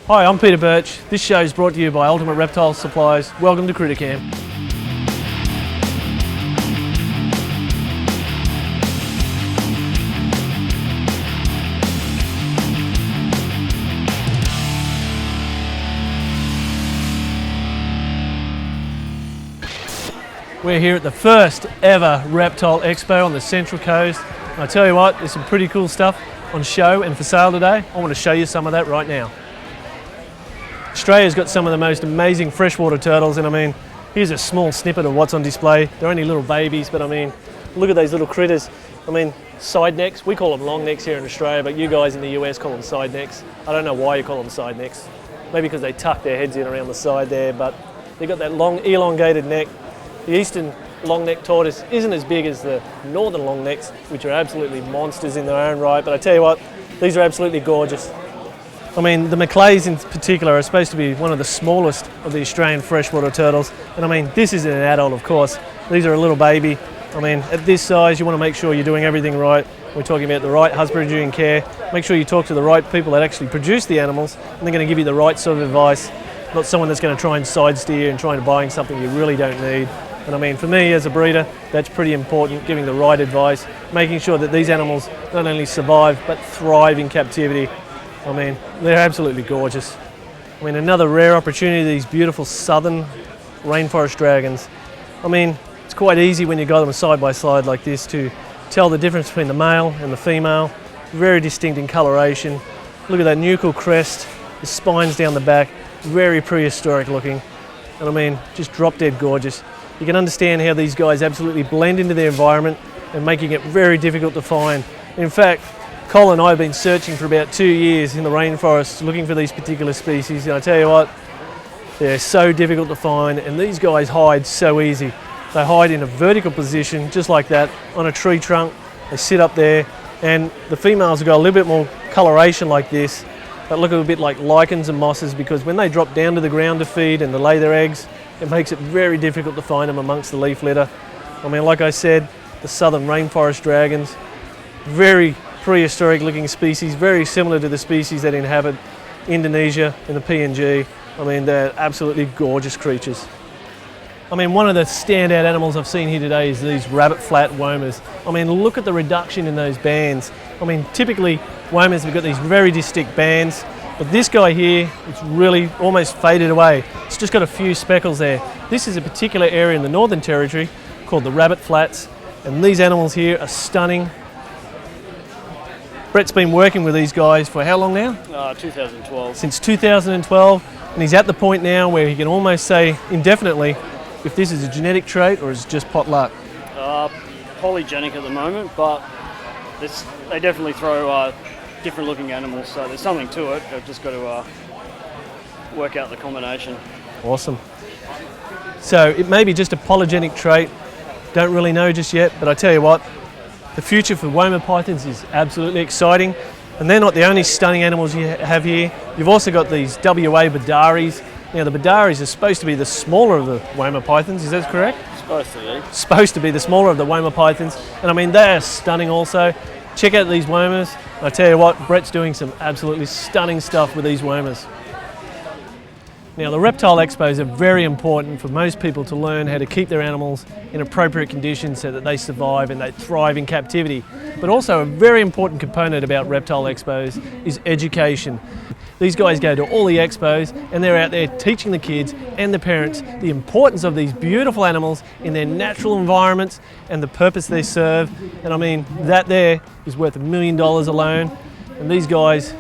Hi, I'm Peter Birch. This show is brought to you by Ultimate Reptile Supplies. Welcome to CrittaCam. We're here at the first ever Reptile Expo on the Central Coast. And I tell you what, there's some pretty cool stuff on show and for sale today. I want to show you some of that right now. Australia's got some of the most amazing freshwater turtles, and I mean, here's a small snippet of what's on display. They're only little babies, but I mean, look at these little critters. I mean, side necks, we call them long necks here in Australia, but you guys in the US call them side necks. I don't know why you call them side necks. Maybe because they tuck their heads in around the side there, but they've got that long elongated neck. The eastern long-necked tortoise isn't as big as the northern long necks, which are absolutely monsters in their own right, but I tell you what, these are absolutely gorgeous. I mean, the Macleays in particular are supposed to be one of the smallest of the Australian freshwater turtles. And I mean, this isn't an adult, of course. These are a little baby. I mean, at this size, you want to make sure you're doing everything right. We're talking about the right husbandry and care. Make sure you talk to the right people that actually produce the animals, and they're going to give you the right sort of advice, not someone that's going to try and side steer and trying to buy something you really don't need. And I mean, for me as a breeder, that's pretty important, giving the right advice, making sure that these animals not only survive, but thrive in captivity. I mean, they're absolutely gorgeous. I mean, another rare opportunity, these beautiful southern rainforest dragons. I mean, it's quite easy when you got them side by side like this to tell the difference between the male and the female. Very distinct in coloration. Look at that nuchal crest, the spines down the back, very prehistoric looking. And I mean, just drop dead gorgeous. You can understand how these guys absolutely blend into their environment and making it very difficult to find. In fact, Cole and I have been searching for about 2 years in the rainforest looking for these particular species, and I tell you what, they're so difficult to find, and these guys hide so easy. They hide in a vertical position just like that on a tree trunk. They sit up there, and the females have got a little bit more coloration like this that look a bit like lichens and mosses, because when they drop down to the ground to feed and to lay their eggs, it makes it very difficult to find them amongst the leaf litter. I mean, like I said, the southern rainforest dragons, very prehistoric looking species, very similar to the species that inhabit Indonesia and the PNG. I mean, they're absolutely gorgeous creatures. I mean, one of the standout animals I've seen here today is these rabbit flat womas. I mean, look at the reduction in those bands. I mean, typically womas have got these very distinct bands, but this guy here, it's really almost faded away. It's just got a few speckles there. This is a particular area in the Northern Territory called the rabbit flats, and these animals here are stunning. Brett's been working with these guys for how long now? 2012. Since 2012, and he's at the point now where he can almost say indefinitely if this is a genetic trait or is just pot luck. Polygenic at the moment, but they definitely throw different looking animals, so there's something to it. I've just got to work out the combination. Awesome. So it may be just a polygenic trait, don't really know just yet, but I tell you what, the future for Woma pythons is absolutely exciting, and they're not the only stunning animals you have here. You've also got these WA Badaris. Now the Badaris are supposed to be the smaller of the Woma pythons, is that correct? Supposed to be. Supposed to be the smaller of the Woma pythons, and I mean they are stunning also. Check out these Womas. I tell you what, Brett's doing some absolutely stunning stuff with these Womas. Now the Reptile Expos are very important for most people to learn how to keep their animals in appropriate conditions so that they survive and they thrive in captivity. But also a very important component about Reptile Expos is education. These guys go to all the expos and they're out there teaching the kids and the parents the importance of these beautiful animals in their natural environments and the purpose they serve. And I mean, that there is worth $1 million alone, and these guys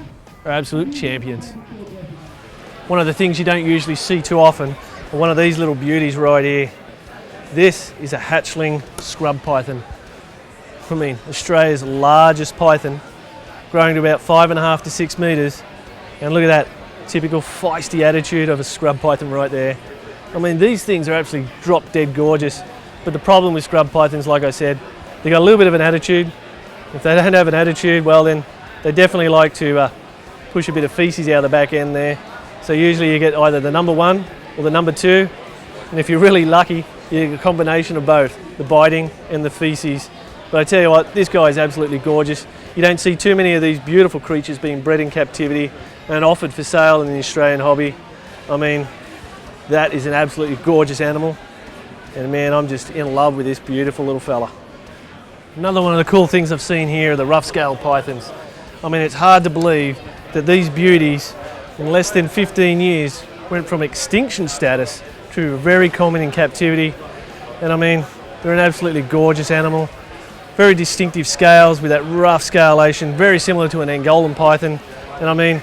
are absolute champions. One of the things you don't usually see too often are one of these little beauties right here. This is a hatchling scrub python. I mean, Australia's largest python, growing to about 5.5 to 6 metres. And look at that typical feisty attitude of a scrub python right there. I mean, these things are actually drop dead gorgeous. But the problem with scrub pythons, like I said, they got a little bit of an attitude. If they don't have an attitude, well then, they definitely like to push a bit of feces out the back end there. So usually you get either the number 1 or the number 2. And if you're really lucky, you get a combination of both, the biting and the feces. But I tell you what, this guy is absolutely gorgeous. You don't see too many of these beautiful creatures being bred in captivity and offered for sale in the Australian hobby. I mean, that is an absolutely gorgeous animal. And man, I'm just in love with this beautiful little fella. Another one of the cool things I've seen here are the rough-scaled pythons. I mean, it's hard to believe that these beauties in less than 15 years went from extinction status to very common in captivity. And I mean, they're an absolutely gorgeous animal. Very distinctive scales with that rough scalation, very similar to an Angolan python. And I mean,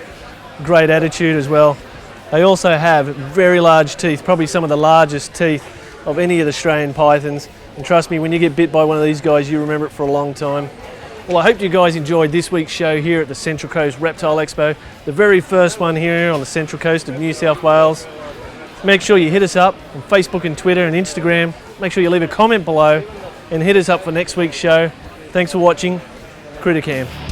great attitude as well. They also have very large teeth, probably some of the largest teeth of any of the Australian pythons. And trust me, when you get bit by one of these guys, you remember it for a long time. Well, I hope you guys enjoyed this week's show here at the Central Coast Reptile Expo, the very first one here on the Central Coast of New South Wales. Make sure you hit us up on Facebook and Twitter and Instagram. Make sure you leave a comment below and hit us up for next week's show. Thanks for watching. CrittaCam.